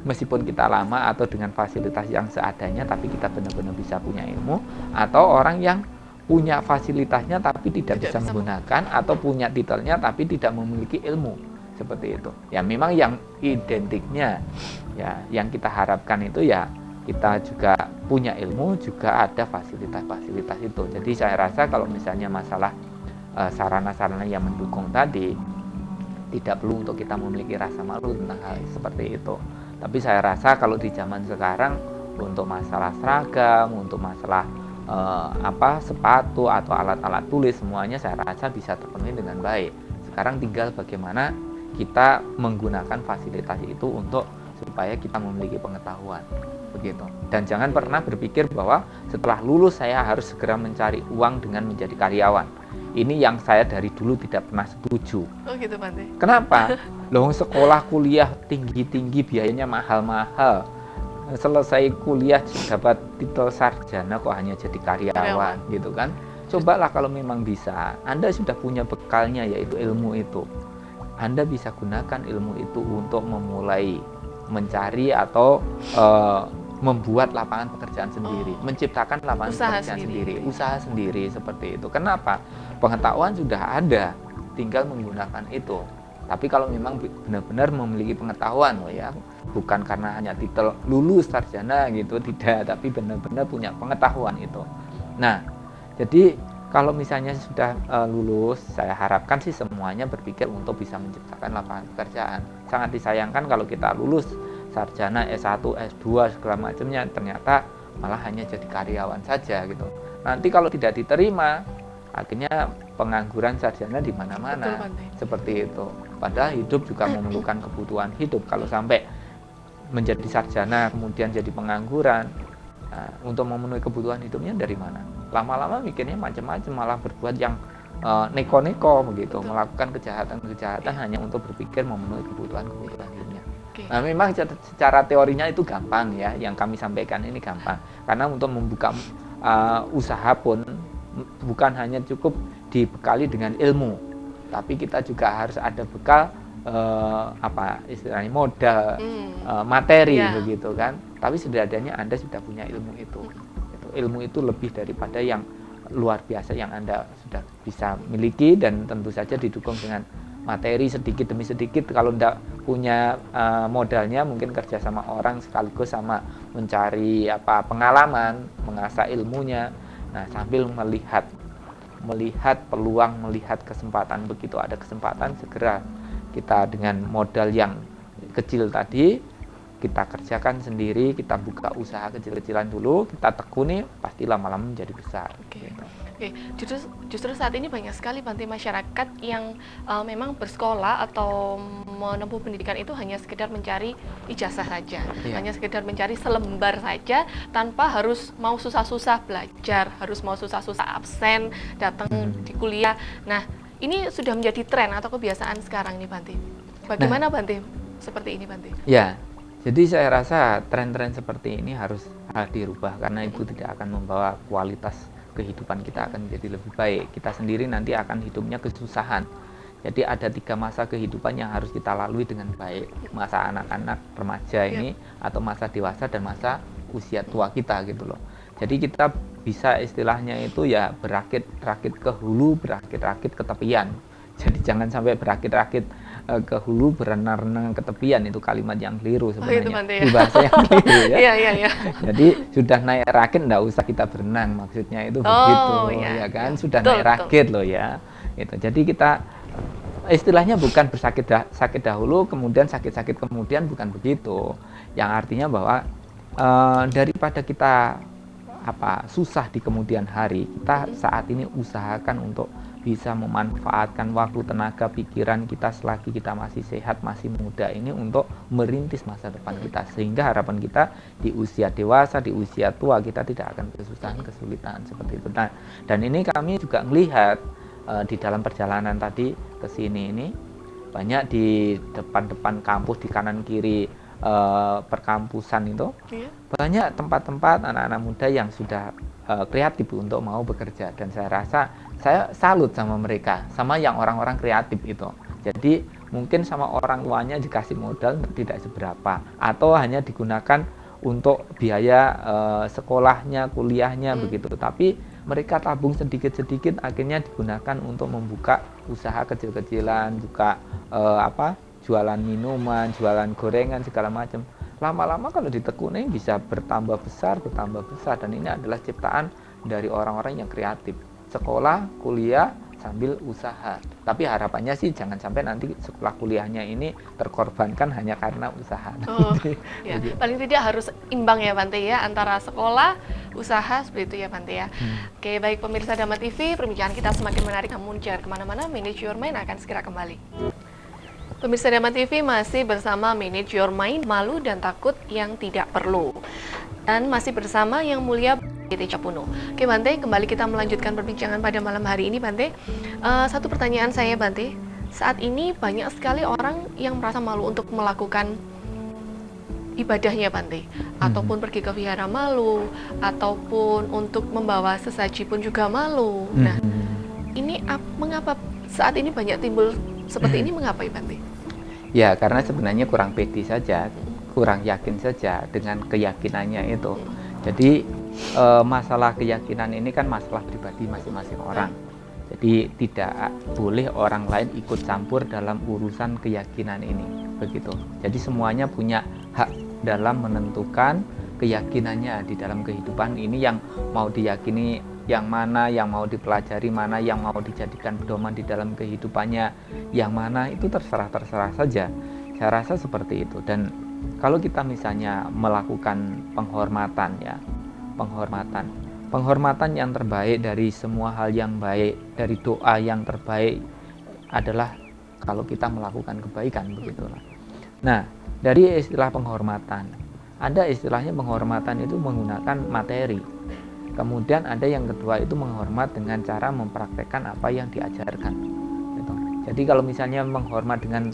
[SPEAKER 2] meskipun kita lama atau dengan fasilitas yang seadanya, tapi kita benar-benar bisa punya ilmu, atau orang yang punya fasilitasnya tapi tidak bisa menggunakan, atau punya titelnya tapi tidak memiliki ilmu, seperti itu. Ya memang yang identiknya, ya yang kita harapkan itu ya kita juga punya ilmu, juga ada fasilitas-fasilitas itu. Jadi saya rasa kalau misalnya masalah sarana-sarana yang mendukung tadi, tidak perlu untuk kita memiliki rasa malu tentang hal seperti itu. Tapi saya rasa kalau di zaman sekarang, untuk masalah seragam, untuk masalah sepatu atau alat-alat tulis, semuanya saya rasa bisa terpenuhi dengan baik. Sekarang tinggal bagaimana kita menggunakan fasilitas itu untuk supaya kita memiliki pengetahuan, begitu. Dan jangan pernah berpikir bahwa setelah lulus saya harus segera mencari uang dengan menjadi karyawan.
[SPEAKER 3] Ini yang saya dari dulu tidak pernah setuju.
[SPEAKER 1] Oh gitu Bante.
[SPEAKER 3] Kenapa? Loh, sekolah kuliah tinggi-tinggi biayanya mahal-mahal. Selesai kuliah dapat titel sarjana kok hanya jadi karyawan gitu kan. Cobalah kalau memang bisa, Anda sudah punya bekalnya yaitu ilmu itu. Anda bisa gunakan ilmu itu untuk memulai mencari atau membuat lapangan pekerjaan sendiri, menciptakan lapangan pekerjaan sendiri, usaha sendiri seperti itu. Kenapa? Pengetahuan sudah ada, tinggal menggunakan itu. Tapi kalau memang benar-benar memiliki pengetahuan, loh ya, bukan karena hanya titel lulus sarjana gitu, tidak, tapi benar-benar punya pengetahuan itu. Nah, jadi kalau misalnya sudah lulus, saya harapkan sih semuanya berpikir untuk bisa menciptakan lapangan pekerjaan. Sangat disayangkan kalau kita lulus sarjana S1, S2 segala macamnya ternyata malah hanya jadi karyawan saja gitu. Nanti kalau tidak diterima, akhirnya pengangguran sarjana di mana-mana. Seperti itu. Padahal hidup juga memerlukan kebutuhan hidup. Kalau sampai menjadi sarjana kemudian jadi pengangguran, nah, untuk memenuhi kebutuhan hidupnya dari mana? Lama-lama mikirnya macam-macam, malah berbuat yang neko-neko begitu, melakukan kejahatan-kejahatan hanya untuk berpikir memenuhi kebutuhan hidupnya. Nah, memang secara teorinya itu gampang ya, yang kami sampaikan ini gampang. Karena untuk membuka usaha pun bukan hanya cukup dibekali dengan ilmu, tapi kita juga harus ada bekal istilahnya modal, materi begitu kan. Tapi setidaknya Anda sudah punya ilmu itu. Ilmu itu lebih daripada yang luar biasa yang Anda sudah bisa miliki, dan tentu saja didukung dengan materi sedikit demi sedikit. Kalau tidak punya modalnya, mungkin kerja sama orang sekaligus sama mencari pengalaman, mengasah ilmunya. Nah, sambil melihat peluang, melihat kesempatan. Begitu ada kesempatan, segera kita dengan modal yang kecil tadi kita kerjakan sendiri, kita buka usaha kecil-kecilan dulu, kita tekuni, pasti lama-lama menjadi besar. Gitu.
[SPEAKER 1] Oke, justru saat ini banyak sekali Bante masyarakat yang memang bersekolah atau menempuh pendidikan itu hanya sekedar mencari ijazah saja, hanya sekedar mencari selembar saja, tanpa harus mau susah-susah belajar, harus mau susah-susah absen, datang di kuliah. Nah, ini sudah menjadi tren atau kebiasaan sekarang nih Bante. Bagaimana Bante seperti ini Bante?
[SPEAKER 3] Ya, jadi saya rasa tren-tren seperti ini harus dirubah, karena itu tidak akan membawa kualitas kehidupan kita akan menjadi lebih baik. Kita sendiri nanti akan hidupnya kesusahan. Jadi ada 3 masa kehidupan yang harus kita lalui dengan baik. Masa anak-anak, remaja ini, atau masa dewasa dan masa usia tua kita gitu loh. Jadi kita bisa istilahnya itu ya berakit-rakit ke hulu, berakit-rakit ke tepian. Jadi jangan sampai berakit-rakit ke hulu, berenang-renang ke tepian. Itu kalimat yang keliru sebenarnya. Di bahasa yang keliru ya. Iya. Jadi sudah naik rakit enggak usah kita berenang, maksudnya itu begitu ya kan. Sudah naik rakit loh ya. Gitu. Jadi kita istilahnya bukan sakit dahulu kemudian sakit-sakit kemudian, bukan begitu. Yang artinya bahwa daripada kita susah di kemudian hari, kita saat ini usahakan untuk bisa memanfaatkan waktu, tenaga, pikiran kita selagi kita masih sehat, masih muda ini untuk merintis masa depan kita, sehingga harapan kita di usia dewasa, di usia tua kita tidak akan kesusahan, kesulitan seperti itu. Nah, dan ini kami juga melihat di dalam perjalanan tadi ke sini ini banyak di depan-depan kampus, di kanan kiri perkampusan itu banyak tempat-tempat anak-anak muda yang sudah kreatif untuk mau bekerja, dan saya rasa saya salut sama mereka, sama yang orang-orang kreatif itu. Jadi mungkin sama orang tuanya dikasih modal tidak seberapa, atau hanya digunakan untuk biaya sekolahnya, kuliahnya begitu, tapi mereka tabung sedikit-sedikit akhirnya digunakan untuk membuka usaha kecil-kecilan, buka jualan minuman, jualan gorengan segala macam. Lama-lama kalau ditekuni bisa bertambah besar, dan ini adalah ciptaan dari orang-orang yang kreatif. Sekolah, kuliah, sambil usaha. Tapi harapannya sih jangan sampai nanti sekolah kuliahnya ini terkorbankan hanya karena usaha.
[SPEAKER 1] Ya, paling tidak harus imbang ya Bante ya, antara sekolah, usaha, seperti itu ya Bante ya. Oke, baik pemirsa Dhamma TV, perbincangan kita semakin menarik, namun jangan kemana-mana, Manage Your Mind akan segera kembali. Pemirsa Dhamma TV masih bersama Manage Your Mind, malu dan takut yang tidak perlu. Dan masih bersama Yang Mulia Capuno. Oke Bante, kembali kita melanjutkan perbincangan pada malam hari ini Bante. Satu pertanyaan saya Bante, saat ini banyak sekali orang yang merasa malu untuk melakukan ibadahnya Bante, ataupun pergi ke vihara malu, ataupun untuk membawa sesaji pun juga malu. Nah, ini mengapa saat ini banyak timbul seperti ini, mengapa ya Bante?
[SPEAKER 3] Ya, karena sebenarnya kurang pede saja, kurang yakin saja dengan keyakinannya itu. Jadi masalah keyakinan ini kan masalah pribadi masing-masing orang. Jadi tidak boleh orang lain ikut campur dalam urusan keyakinan ini, begitu. Jadi semuanya punya hak dalam menentukan keyakinannya di dalam kehidupan ini, yang mau diyakini yang mana, yang mau dipelajari mana, yang mau dijadikan pedoman di dalam kehidupannya yang mana, itu terserah saja. Saya rasa seperti itu. Dan kalau kita misalnya melakukan penghormatan yang terbaik dari semua hal yang baik, dari doa yang terbaik adalah kalau kita melakukan kebaikan, begitulah. Nah, dari istilah penghormatan, ada istilahnya penghormatan itu menggunakan materi. Kemudian ada yang kedua itu menghormat dengan cara mempraktekkan apa yang diajarkan. Gitu. Jadi kalau misalnya menghormat dengan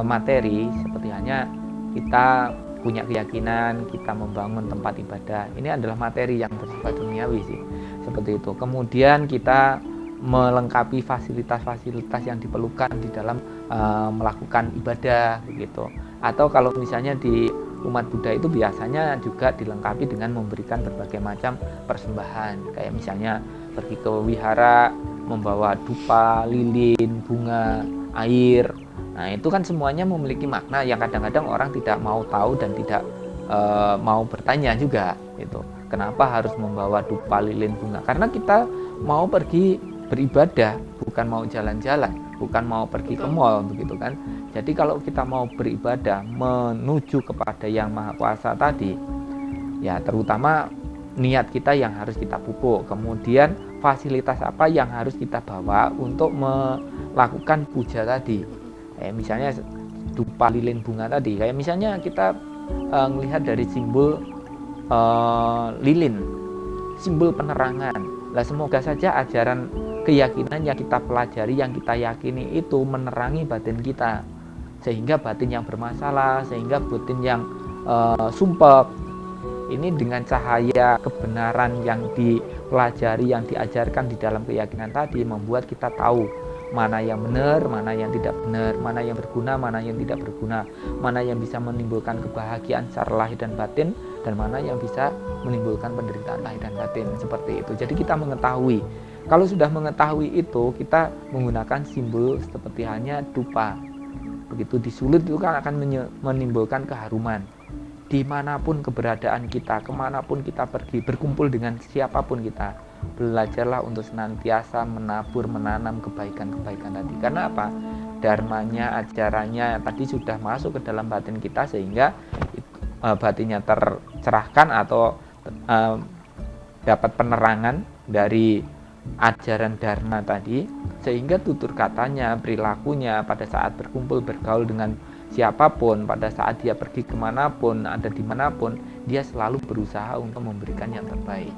[SPEAKER 3] materi, seperti hanya kita punya keyakinan, kita membangun tempat ibadah, ini adalah materi yang bersifat duniawi sih, seperti itu. Kemudian kita melengkapi fasilitas-fasilitas yang diperlukan di dalam melakukan ibadah, begitu. Atau kalau misalnya di umat Buddha itu biasanya juga dilengkapi dengan memberikan berbagai macam persembahan, kayak misalnya pergi ke wihara, membawa dupa, lilin, bunga, air. Nah, itu kan semuanya memiliki makna yang kadang-kadang orang tidak mau tahu dan tidak mau bertanya juga, gitu. Kenapa harus membawa dupa, lilin, bunga? Karena kita mau pergi beribadah, bukan mau jalan-jalan, bukan mau pergi ke mall, begitu kan. Jadi kalau kita mau beribadah menuju kepada Yang Maha Kuasa tadi, ya terutama niat kita yang harus kita pupuk. Kemudian fasilitas apa yang harus kita bawa untuk melakukan puja tadi. Misalnya dupa, lilin, bunga tadi. Kayak misalnya kita melihat dari simbol lilin, simbol penerangan. Lah semoga saja ajaran keyakinan yang kita pelajari, yang kita yakini itu menerangi batin kita, sehingga batin yang bermasalah, sehingga batin yang sumpek ini dengan cahaya kebenaran yang dipelajari, yang diajarkan di dalam keyakinan tadi, membuat kita tahu mana yang benar, mana yang tidak benar, mana yang berguna, mana yang tidak berguna, mana yang bisa menimbulkan kebahagiaan secara lahir dan batin, dan mana yang bisa menimbulkan penderitaan lahir dan batin, seperti itu. Jadi kita mengetahui. Kalau sudah mengetahui itu, kita menggunakan simbol seperti hanya dupa. Begitu disulut itu kan akan menimbulkan keharuman. Dimanapun keberadaan kita, kemanapun kita pergi, berkumpul dengan siapapun kita, belajarlah untuk senantiasa menabur, menanam kebaikan-kebaikan tadi. Karena apa? Dharmanya, ajarannya tadi sudah masuk ke dalam batin kita, sehingga batinnya tercerahkan atau dapat penerangan dari ajaran dharma tadi, sehingga tutur katanya, perilakunya pada saat berkumpul bergaul dengan siapapun, pada saat dia pergi kemanapun, ada dimanapun, dia selalu berusaha untuk memberikan yang terbaik.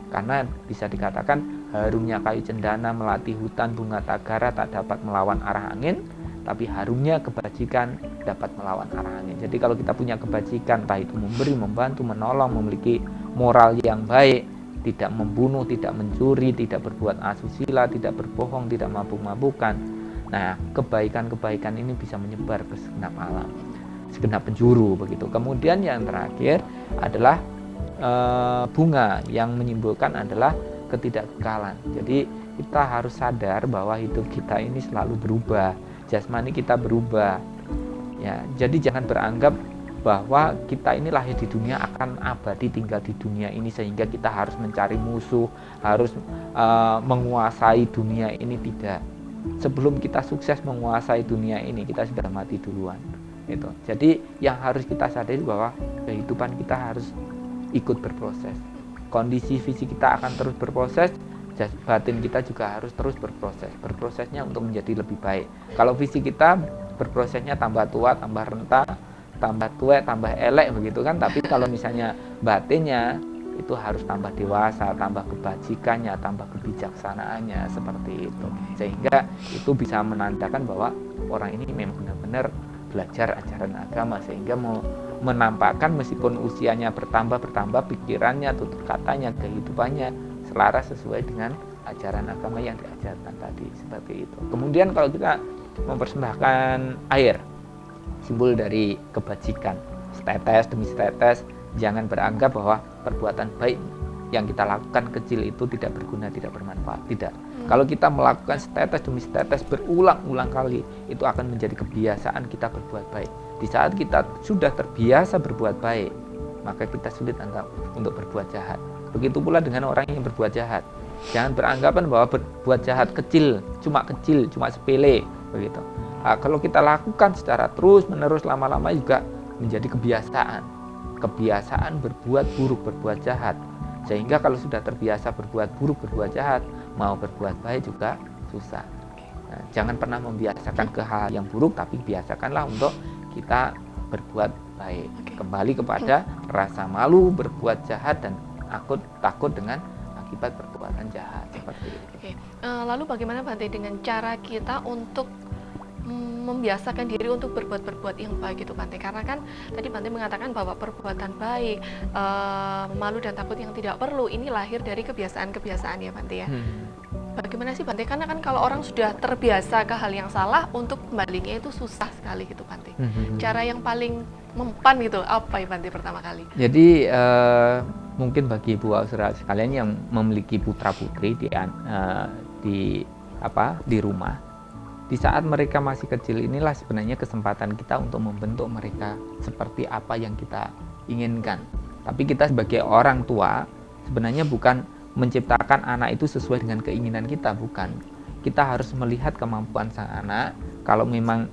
[SPEAKER 3] Karena bisa dikatakan harumnya kayu cendana melati hutan, bunga tagara tak dapat melawan arah angin, tapi harumnya kebajikan dapat melawan arah angin. Jadi kalau kita punya kebajikan, entah itu memberi, membantu, menolong, memiliki moral yang baik, tidak membunuh, tidak mencuri, tidak berbuat asusila, tidak berbohong, tidak mabuk-mabukan. Nah, kebaikan-kebaikan ini bisa menyebar ke segenap alam, segenap penjuru, begitu. Kemudian yang terakhir adalah bunga, yang menyimbolkan adalah ketidakkekalan. Jadi kita harus sadar bahwa hidup kita ini selalu berubah, jasmani kita berubah. Ya, jadi jangan beranggap bahwa kita ini lahir di dunia akan abadi tinggal di dunia ini, sehingga kita harus mencari musuh, harus menguasai dunia ini. Tidak. Sebelum kita sukses menguasai dunia ini, kita sudah mati duluan. Gitu. Jadi yang harus kita sadari bahwa kehidupan kita harus ikut berproses. Kondisi fisik kita akan terus berproses, batin kita juga harus terus berproses. Berprosesnya untuk menjadi lebih baik. Kalau fisik kita berprosesnya tambah tua, tambah renta, tambah tua, tambah elek, begitu kan. Tapi kalau misalnya batinnya itu harus tambah dewasa, tambah kebajikannya, tambah kebijaksanaannya, seperti itu. Sehingga itu bisa menandakan bahwa orang ini memang benar-benar belajar ajaran agama, sehingga mau menampakkan meskipun usianya bertambah, pikirannya, tutur katanya, kehidupannya selaras sesuai dengan ajaran agama yang diajarkan tadi, seperti itu. Kemudian kalau kita mempersembahkan air, simbol dari kebajikan, setetes demi setetes, jangan beranggap bahwa perbuatan baik yang kita lakukan kecil itu tidak berguna, tidak bermanfaat. Tidak. Kalau kita melakukan setetes demi setetes berulang-ulang kali, itu akan menjadi kebiasaan kita berbuat baik. Di saat kita sudah terbiasa berbuat baik, maka kita sulit untuk berbuat jahat. Begitu pula dengan orang yang berbuat jahat. Jangan beranggapan bahwa berbuat jahat kecil, cuma sepele, begitu. Nah, kalau kita lakukan secara terus-menerus, lama-lama juga menjadi kebiasaan berbuat buruk, berbuat jahat. Sehingga kalau sudah terbiasa berbuat buruk, berbuat jahat, mau berbuat baik juga susah. Nah, jangan pernah membiasakan ke hal yang buruk, tapi biasakanlah untuk kita berbuat baik. Kembali kepada rasa malu berbuat jahat dan takut dengan akibat perbuatan jahat, seperti itu.
[SPEAKER 1] Lalu bagaimana Bante dengan cara kita untuk membiasakan diri untuk berbuat yang baik itu Bante? Karena kan tadi Bante mengatakan bahwa perbuatan baik, malu dan takut yang tidak perlu, ini lahir dari kebiasaan ya Bante ya. Bagaimana sih Bante? Karena kan kalau orang sudah terbiasa ke hal yang salah, untuk kembalinya itu susah sekali gitu Bante. Cara yang paling mempan gitu apa ya Bante pertama kali?
[SPEAKER 3] Jadi mungkin bagi ibu saudara sekalian yang memiliki putra putri di rumah, di saat mereka masih kecil inilah sebenarnya kesempatan kita untuk membentuk mereka seperti apa yang kita inginkan. Tapi kita sebagai orang tua sebenarnya bukan menciptakan anak itu sesuai dengan keinginan kita, bukan. Kita harus melihat kemampuan sang anak. Kalau memang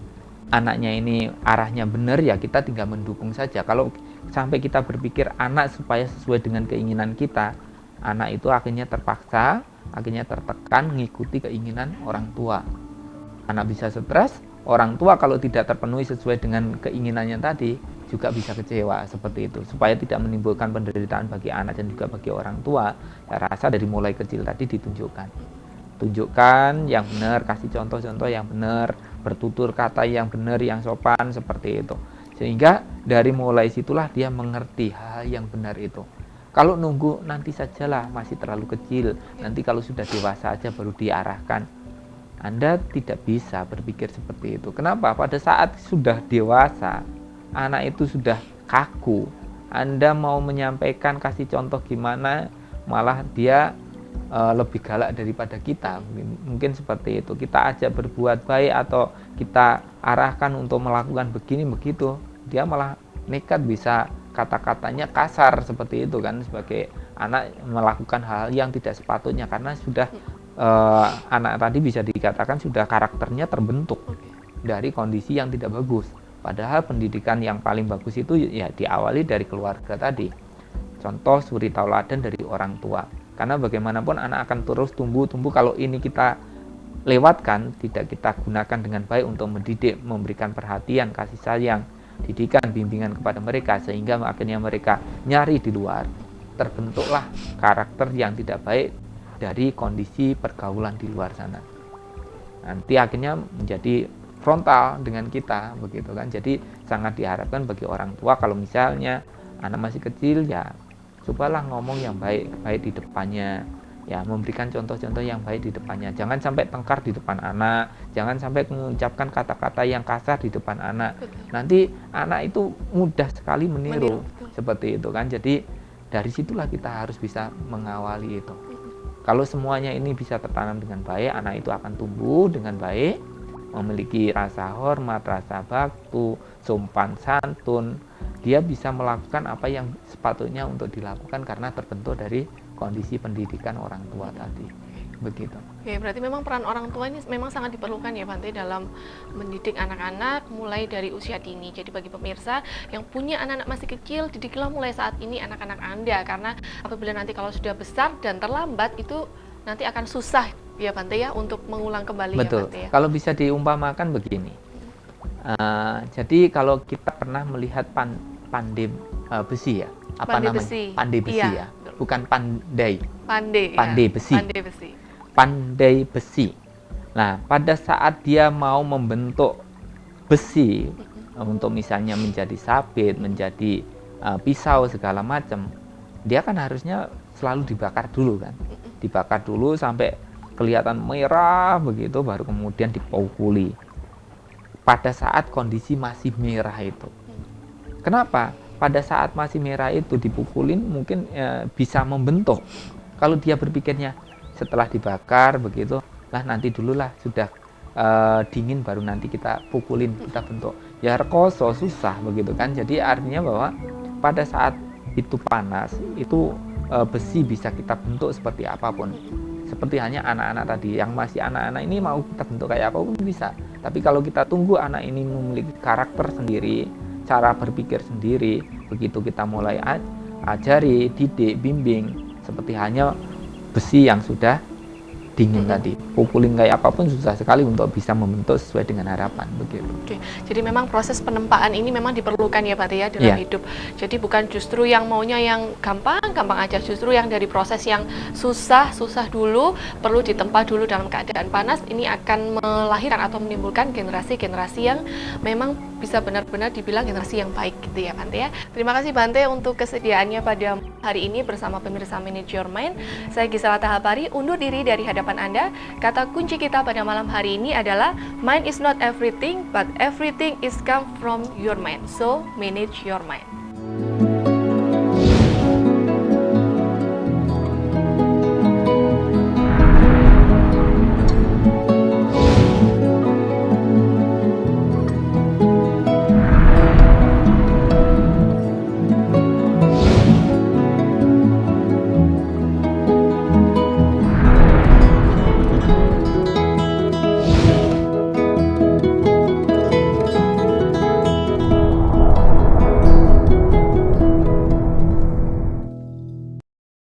[SPEAKER 3] anaknya ini arahnya benar, ya kita tinggal mendukung saja. Kalau sampai kita berpikir anak supaya sesuai dengan keinginan kita, anak itu akhirnya terpaksa, akhirnya tertekan mengikuti keinginan orang tua. Anak bisa stres, orang tua kalau tidak terpenuhi sesuai dengan keinginannya tadi juga bisa kecewa, seperti itu. Supaya tidak menimbulkan penderitaan bagi anak dan juga bagi orang tua, saya rasa dari mulai kecil tadi tunjukkan yang benar, kasih contoh-contoh yang benar, bertutur kata yang benar, yang sopan, seperti itu. Sehingga dari mulai situlah dia mengerti hal yang benar itu. Kalau nunggu nanti sajalah, masih terlalu kecil, nanti kalau sudah dewasa aja baru diarahkan, Anda tidak bisa berpikir seperti itu. Kenapa? Pada saat sudah dewasa, anak itu sudah kaku. Anda mau menyampaikan, kasih contoh gimana, malah dia lebih galak daripada kita. Mungkin seperti itu. Kita ajak berbuat baik atau kita arahkan untuk melakukan begini begitu, dia malah nekat, bisa kata-katanya kasar seperti itu kan, sebagai anak melakukan hal yang tidak sepatutnya, karena sudah anak tadi bisa dikatakan sudah karakternya terbentuk dari kondisi yang tidak bagus. Padahal pendidikan yang paling bagus itu ya diawali dari keluarga tadi. Contoh suri tauladan dari orang tua. Karena bagaimanapun anak akan terus tumbuh kalau ini kita lewatkan, tidak kita gunakan dengan baik untuk mendidik, memberikan perhatian, kasih sayang, didikan, bimbingan kepada mereka, sehingga akhirnya mereka nyari di luar. Terbentuklah karakter yang tidak baik dari kondisi pergaulan di luar sana. Nanti akhirnya menjadi frontal dengan kita, begitu kan. Jadi sangat diharapkan bagi orang tua kalau misalnya anak masih kecil, ya cobalah ngomong yang baik di depannya, ya memberikan contoh-contoh yang baik di depannya. Jangan sampai tengkar di depan anak, jangan sampai mengucapkan kata-kata yang kasar di depan anak. Nanti anak itu mudah sekali meniru. Seperti itu kan. Jadi dari situlah kita harus bisa mengawali itu. Kalau semuanya ini bisa tertanam dengan baik, anak itu akan tumbuh dengan baik, memiliki rasa hormat, rasa bakti, sopan santun. Dia bisa melakukan apa yang sepatutnya untuk dilakukan karena terbentuk dari kondisi pendidikan orang tua tadi. Begitu.
[SPEAKER 1] Oke, berarti memang peran orang tua ini memang sangat diperlukan ya Bante dalam mendidik anak-anak mulai dari usia dini. Jadi bagi pemirsa yang punya anak-anak masih kecil, didiklah mulai saat ini anak-anak Anda, karena apabila nanti kalau sudah besar dan terlambat itu nanti akan susah ya Bante ya untuk mengulang kembali.
[SPEAKER 3] Betul.
[SPEAKER 1] Ya Bante ya.
[SPEAKER 3] Kalau bisa diumpamakan begini. Jadi kalau kita pernah melihat pandai besi ya,
[SPEAKER 1] Pandai besi.
[SPEAKER 3] Pandai besi
[SPEAKER 1] Iya,
[SPEAKER 3] ya.
[SPEAKER 1] betul.
[SPEAKER 3] bukan pandai.
[SPEAKER 1] Pandai.
[SPEAKER 3] Pandai
[SPEAKER 1] Ya.
[SPEAKER 3] besi.
[SPEAKER 1] Pandai besi.
[SPEAKER 3] Pandai besi. Nah, pada saat dia mau membentuk besi untuk misalnya menjadi sabit, menjadi pisau segala macam, dia kan harusnya selalu dibakar dulu kan. Dibakar dulu sampai kelihatan merah begitu, baru kemudian dipukuli. Pada saat kondisi masih merah itu. Kenapa? Pada saat masih merah itu dipukulin mungkin bisa membentuk. Kalau dia berpikirnya setelah dibakar begitu, lah nanti dululah sudah dingin baru nanti kita pukulin, kita bentuk. Ya rekoso, susah begitu kan. Jadi artinya bahwa pada saat itu panas, itu besi bisa kita bentuk seperti apapun. Seperti hanya anak-anak tadi, yang masih anak-anak ini mau kita bentuk kayak apapun bisa. Tapi kalau kita tunggu anak ini memiliki karakter sendiri, cara berpikir sendiri, begitu kita mulai ajari, didik, bimbing, seperti hanya besi yang sudah dingin tadi, pukulin kayak apapun susah sekali untuk bisa membentuk sesuai dengan harapan begitu.
[SPEAKER 1] Oke, jadi memang proses penempaan ini memang diperlukan ya Pak ya dalam hidup. Jadi bukan justru yang maunya yang gampang aja, justru yang dari proses yang susah dulu, perlu ditempa dulu dalam keadaan panas, ini akan melahirkan atau menimbulkan generasi-generasi yang memang bisa benar-benar dibilang generasi yang baik gitu ya Bante ya. Terima kasih Bante untuk kesediaannya pada hari ini bersama pemirsa Manage Your Mind. Saya Gisela Tahapari undur diri dari hadapan Anda. Kata kunci kita pada malam hari ini adalah mind is not everything, but everything is come from your mind. So, manage your mind.